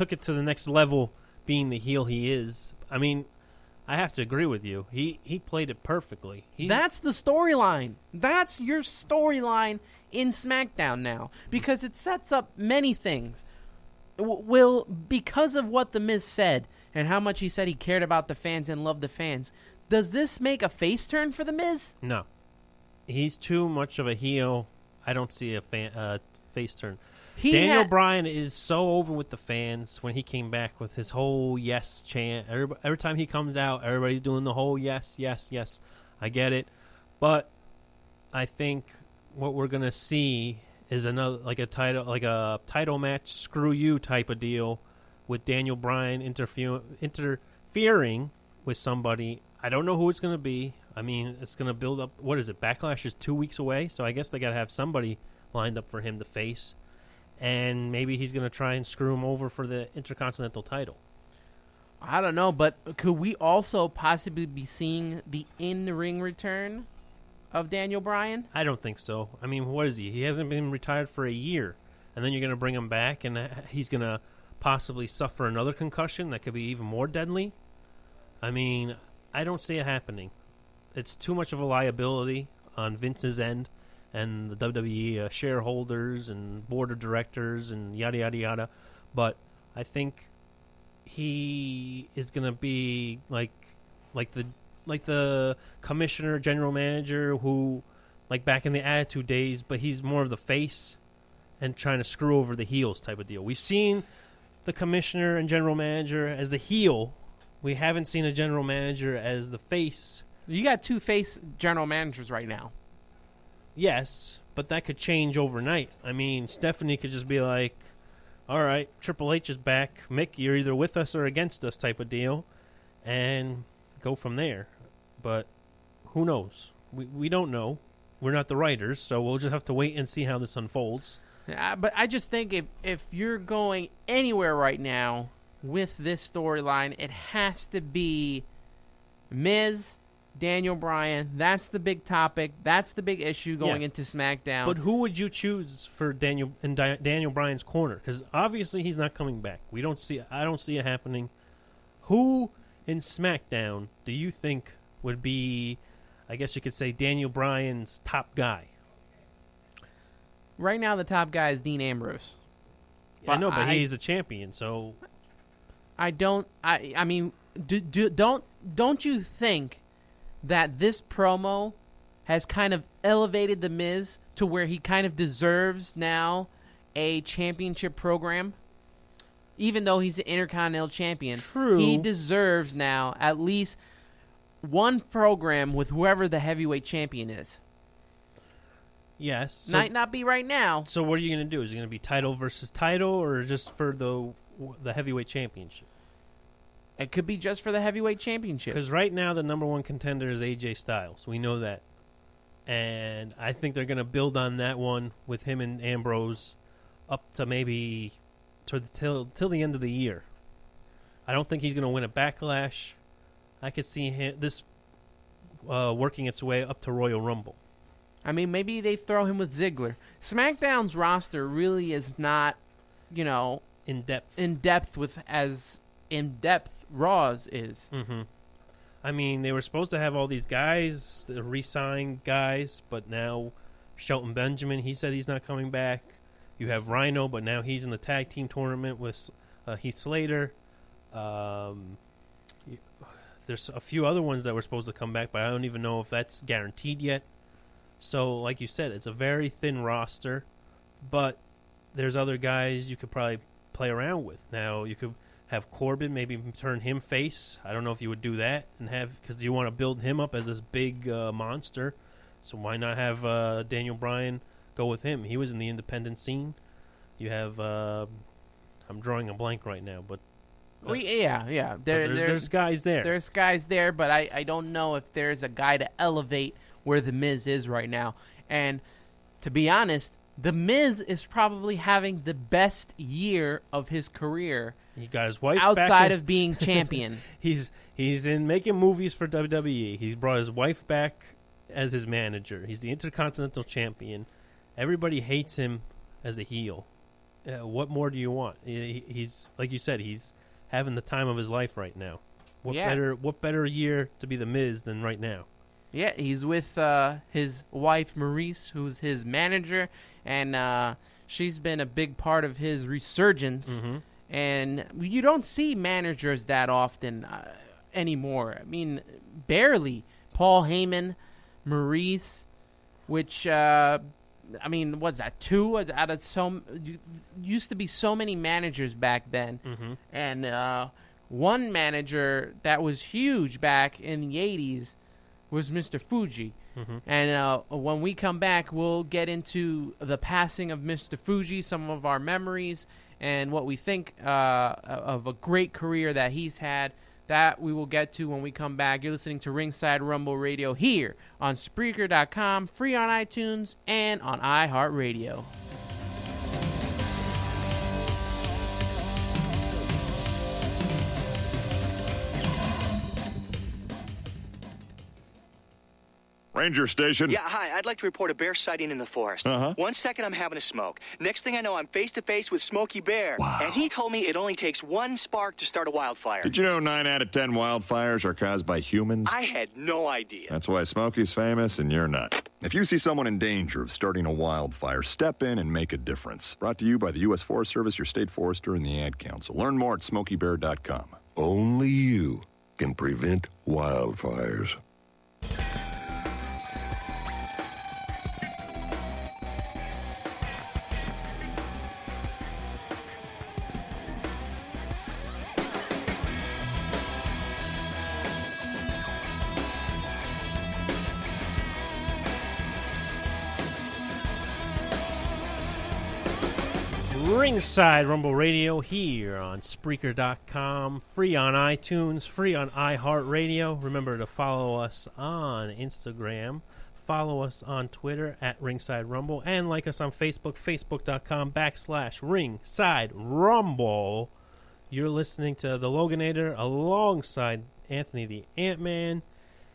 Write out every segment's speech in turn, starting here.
took it to the next level, being the heel he is. I mean, I have to agree with you. He played it perfectly. That's the storyline. That's your storyline in SmackDown now, because it sets up many things. Because of what The Miz said and how much he said he cared about the fans and loved the fans, does this make a face turn for The Miz? No. He's too much of a heel. I don't see a face turn. Daniel Bryan is so over with the fans when he came back with his whole yes chant. Every time he comes out, everybody's doing the whole yes, yes, yes. I get it. But I think what we're going to see is another like a title match, screw you type of deal with Daniel Bryan interfering with somebody. I don't know who it's going to be. I mean, it's going to build up. What is it? Backlash is 2 weeks away, so I guess they got to have somebody lined up for him to face. And maybe he's going to try and screw him over for the Intercontinental title. I don't know, but could we also possibly be seeing the in-ring return of Daniel Bryan? I don't think so. I mean, what is he? He hasn't been retired for a year. And then you're going to bring him back, and he's going to possibly suffer another concussion that could be even more deadly? I mean, I don't see it happening. It's too much of a liability on Vince's end and the WWE shareholders and board of directors and yada, yada, yada. But I think he is going to be like the commissioner, general manager who, like back in the Attitude days, but he's more of the face and trying to screw over the heels type of deal. We've seen the commissioner and general manager as the heel. We haven't seen a general manager as the face. You got two face general managers right now. Yes, but that could change overnight. I mean, Stephanie could just be like, all right, Triple H is back. Mick, you're either with us or against us type of deal, and go from there. But who knows? We don't know. We're not the writers, so we'll just have to wait and see how this unfolds. Yeah, but I just think if you're going anywhere right now with this storyline, it has to be Miz, Daniel Bryan. That's the big topic. That's the big issue going into SmackDown. But who would you choose for Daniel Bryan's corner? Because obviously he's not coming back. I don't see it happening. Who in SmackDown do you think would be, I guess you could say, Daniel Bryan's top guy? Right now, the top guy is Dean Ambrose. I know, but he's a champion, so I mean, don't you think that this promo has kind of elevated The Miz to where he kind of deserves now a championship program? Even though he's the Intercontinental Champion, True. He deserves now at least one program with whoever the heavyweight champion is. Yes. So, Might not be right now. So what are you going to do? Is it going to be title versus title, or just for the heavyweight championship? It could be just for the heavyweight championship. Because right now the number one contender is AJ Styles. We know that. And I think they're going to build on that one with him and Ambrose up to maybe till the end of the year. I don't think he's going to win a Backlash. I could see this working its way up to Royal Rumble. I mean, maybe they throw him with Ziggler. SmackDown's roster really is not, in depth. In depth with as in depth Raw's is. Mm-hmm. I mean, they were supposed to have all these guys, the re-signed guys, but now Shelton Benjamin, he said he's not coming back. You have Rhino, but now he's in the tag team tournament with Heath Slater. There's a few other ones that were supposed to come back, but I don't even know if that's guaranteed yet. So, like you said, it's a very thin roster, but there's other guys you could probably play around with. Now, you could have Corbin, maybe turn him face. I don't know if you would do that, because you want to build him up as this big monster. So why not have Daniel Bryan go with him? He was in the independent scene. You have, I'm drawing a blank right now, but yeah. There's guys there. There's guys there, but I don't know if there's a guy to elevate where The Miz is right now. And to be honest, The Miz is probably having the best year of his career. He got his wife outside of being champion. He's in making movies for WWE. He's brought his wife back as his manager. He's the Intercontinental Champion. Everybody hates him as a heel. what more do you want? He's like you said, he's having the time of his life right now. What better year to be the Miz than right now? Yeah, he's with his wife Maurice, who's his manager, and she's been a big part of his resurgence. Mm-hmm. And you don't see managers that often anymore. I mean, barely. Paul Heyman, Maurice, which what's that? 2 out of used to be so many managers back then, mm-hmm. and one manager that was huge back in the 80s was Mr. Fuji. Mm-hmm. And when we come back, we'll get into the passing of Mr. Fuji, some of our memories, and what we think of a great career that he's had. That we will get to when we come back. You're listening to Ringside Rumble Radio here on Spreaker.com, free on iTunes, and on iHeartRadio. Ranger Station. Yeah, hi. I'd like to report a bear sighting in the forest. 1 second, I'm having a smoke. Next thing I know, I'm face-to-face with Smokey Bear. Wow. And he told me it only takes 1 spark to start a wildfire. Did you know 9 out of 10 wildfires are caused by humans? I had no idea. That's why Smokey's famous and you're not. If you see someone in danger of starting a wildfire, step in and make a difference. Brought to you by the U.S. Forest Service, your state forester, and the Ad Council. Learn more at SmokeyBear.com. Only you can prevent wildfires. Ringside Rumble Radio here on Spreaker.com, free on iTunes, free on iHeartRadio. Remember to follow us on Instagram, follow us on Twitter at Ringside Rumble, and like us on Facebook, Facebook.com/Ringside Rumble. You're listening to The Loganator alongside Anthony the Ant-Man.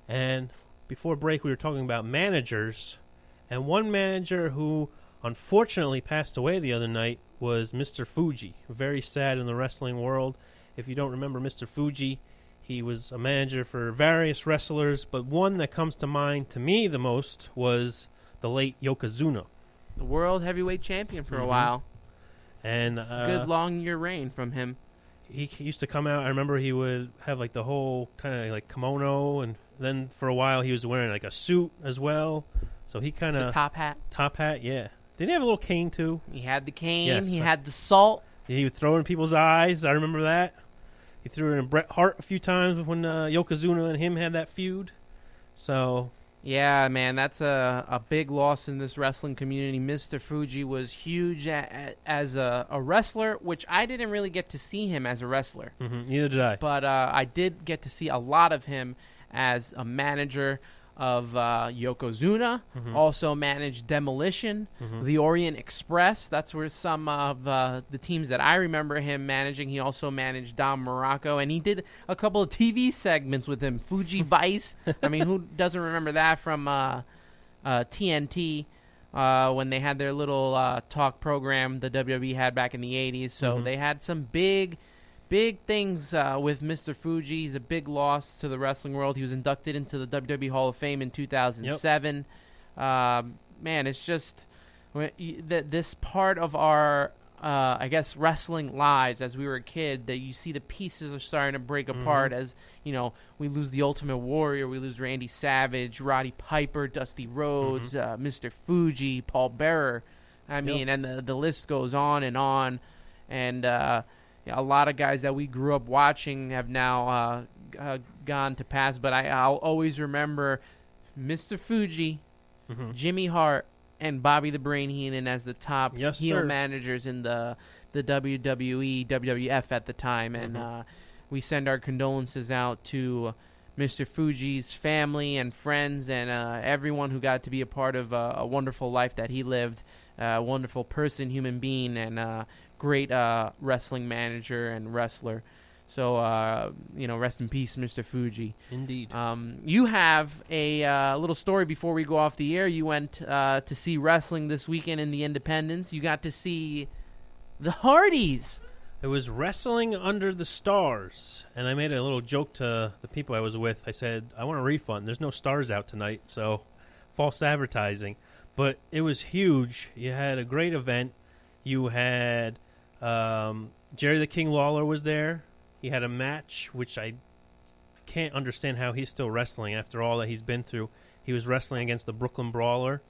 And before break, we were talking about managers, and one manager who unfortunately passed away the other night was Mr. Fuji. Very sad in the wrestling world. If you don't remember Mr. Fuji, he was a manager for various wrestlers, but one that comes to mind to me the most was the late Yokozuna. The world heavyweight champion for a while. And good long year reign from him. He used to come out. I remember he would have like the whole kind of like kimono, and then for a while he was wearing like a suit as well. So he kind of... The top hat. Top hat, yeah. Didn't he have a little cane, too? He had the cane. Yes. He had the salt. He would throw it in people's eyes. I remember that. He threw it in Bret Hart a few times when Yokozuna and him had that feud. So... Yeah, man, that's a big loss in this wrestling community. Mr. Fuji was huge as a wrestler, which I didn't really get to see him as a wrestler. Mm-hmm. Neither did I. But I did get to see a lot of him as a manager of Yokozuna, also managed Demolition, the Orient Express. That's where some of the teams that I remember him managing. He also managed Don Morocco, and he did a couple of TV segments with him. Fuji Vice. I mean, who doesn't remember that from TNT when they had their little talk program the WWE had back in the 80s. So they had some big things with Mr. Fuji. He's a big loss to the wrestling world. He was inducted into the WWE Hall of Fame in 2007. Man, it's just this part of our, I guess, wrestling lives as we were a kid, that you see the pieces are starting to break apart as, you know, we lose the Ultimate Warrior, we lose Randy Savage, Roddy Piper, Dusty Rhodes, Mr. Fuji, Paul Bearer. I mean, and the list goes on. And a lot of guys that we grew up watching have now gone to pass, but I'll always remember Mr. Fuji, Jimmy Hart, and Bobby the Brain Heenan as the top heel managers in the WWE, WWF at the time. And we send our condolences out to Mr. Fuji's family and friends and everyone who got to be a part of a wonderful life that he lived, a wonderful person, human being, and great wrestling manager and wrestler. So, rest in peace, Mr. Fuji. Indeed. You have a little story before we go off the air. You went to see wrestling this weekend in the Independence. You got to see The Hardys. It was Wrestling Under the Stars, and I made a little joke to the people I was with. I said, I want a refund. There's no stars out tonight, so false advertising. But it was huge. You had a great event. You had Jerry the King Lawler was there. He had a match, which I can't understand how he's still wrestling after all that he's been through. He was wrestling against the Brooklyn Brawler.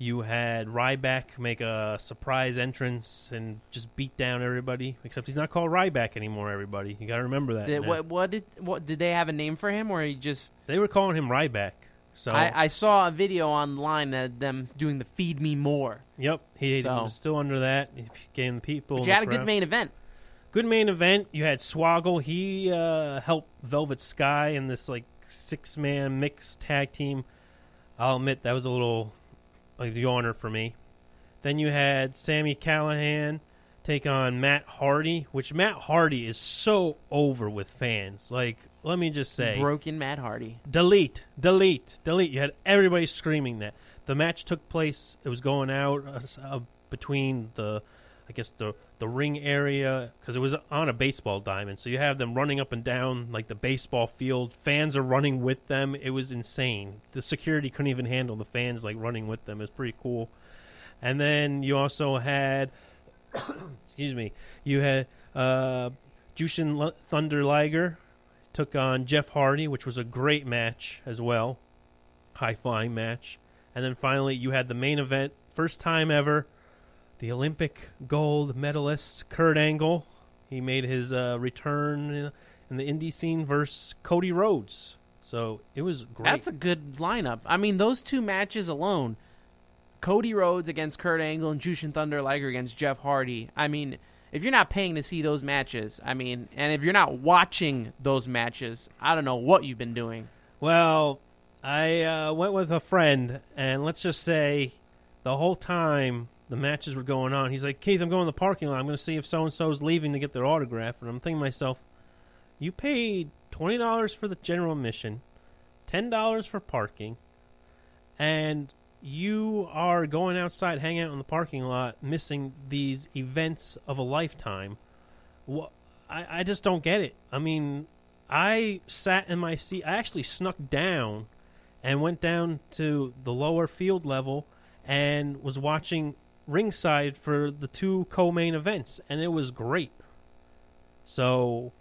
You had Ryback make a surprise entrance and just beat down everybody, except he's not called Ryback anymore, everybody. You got to remember that. What did they have a name for him, or he just... They were calling him Ryback. So I saw a video online that them doing the Feed Me More. Yep, he was still under that. He gave people... But you had a good main event. Good main event. You had Swoggle. He helped Velvet Sky in this like 6-man mixed tag team. I'll admit that was a little... like the honor for me. Then you had Sami Callihan take on Matt Hardy, which Matt Hardy is so over with fans. Like, let me just say. Broken Matt Hardy. Delete. You had everybody screaming that. The match took place, it was going out between the ring area, because it was on a baseball diamond. So you have them running up and down like the baseball field. Fans are running with them. It was insane. The security couldn't even handle the fans like running with them. It was pretty cool. And then you also had, you had Jushin Thunder Liger took on Jeff Hardy, which was a great match as well. High-flying match. And then finally you had the main event, first time ever, the Olympic gold medalist, Kurt Angle. He made his return in the indie scene versus Cody Rhodes. So it was great. That's a good lineup. I mean, those two matches alone, Cody Rhodes against Kurt Angle and Jushin Thunder Liger against Jeff Hardy. I mean, if you're not paying to see those matches, and if you're not watching those matches, I don't know what you've been doing. Well, I went with a friend, and let's just say the whole time the matches were going on, he's like, Keith, I'm going to the parking lot. I'm going to see if so-and-so's leaving to get their autograph. And I'm thinking to myself, you paid $20 for the general admission, $10 for parking, and you are going outside, hanging out in the parking lot, missing these events of a lifetime. I just don't get it. I mean, I sat in my seat. I actually snuck down and went down to the lower field level and was watching ringside for the two co-main events, and it was great. So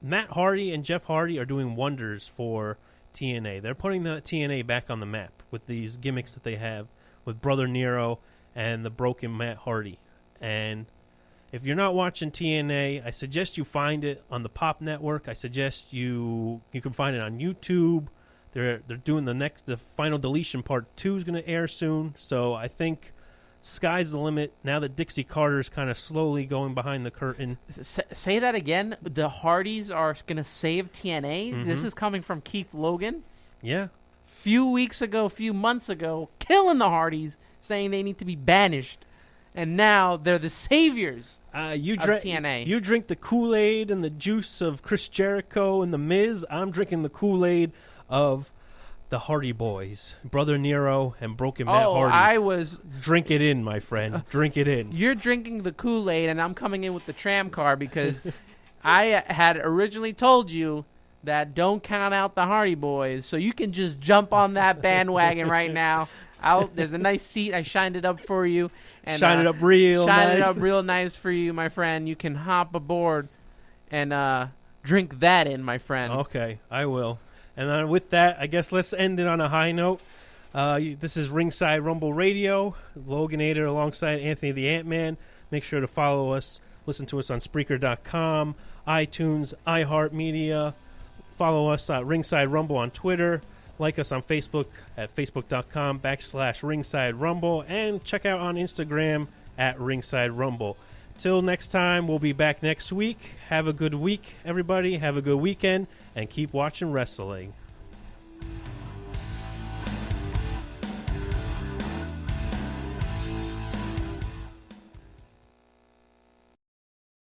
Matt Hardy and Jeff Hardy are doing wonders for TNA. They're putting the TNA back on the map with these gimmicks that they have with Brother Nero and the broken Matt Hardy. And if you're not watching TNA, I suggest you find it on the Pop Network. I suggest you can find it on YouTube. They're doing the final deletion part 2 is going to air soon. So I think sky's the limit now that Dixie Carter's kind of slowly going behind the curtain. Say that again. The Hardys are going to save TNA. Mm-hmm. This is coming from Keith Logan. Yeah. Few months ago, killing the Hardys, saying they need to be banished. And now they're the saviors of TNA. You drink the Kool-Aid and the juice of Chris Jericho and The Miz. I'm drinking the Kool-Aid of the Hardy Boys, Brother Nero and Broken Matt Hardy. Drink it in, my friend. Drink it in. You're drinking the Kool-Aid, and I'm coming in with the tram car because I had originally told you that don't count out the Hardy Boys, so you can just jump on that bandwagon right now. There's a nice seat. I shined it up for you. And, Shine it up real nice for you, my friend. You can hop aboard and drink that in, my friend. Okay, I will. And then with that, I guess let's end it on a high note. This is Ringside Rumble Radio. Loganator alongside Anthony the Ant-Man. Make sure to follow us. Listen to us on Spreaker.com, iTunes, iHeartMedia. Follow us at Ringside Rumble on Twitter. Like us on Facebook at Facebook.com/Ringside Rumble. And check out on Instagram at Ringside Rumble. Till next time, we'll be back next week. Have a good week, everybody. Have a good weekend. And keep watching wrestling.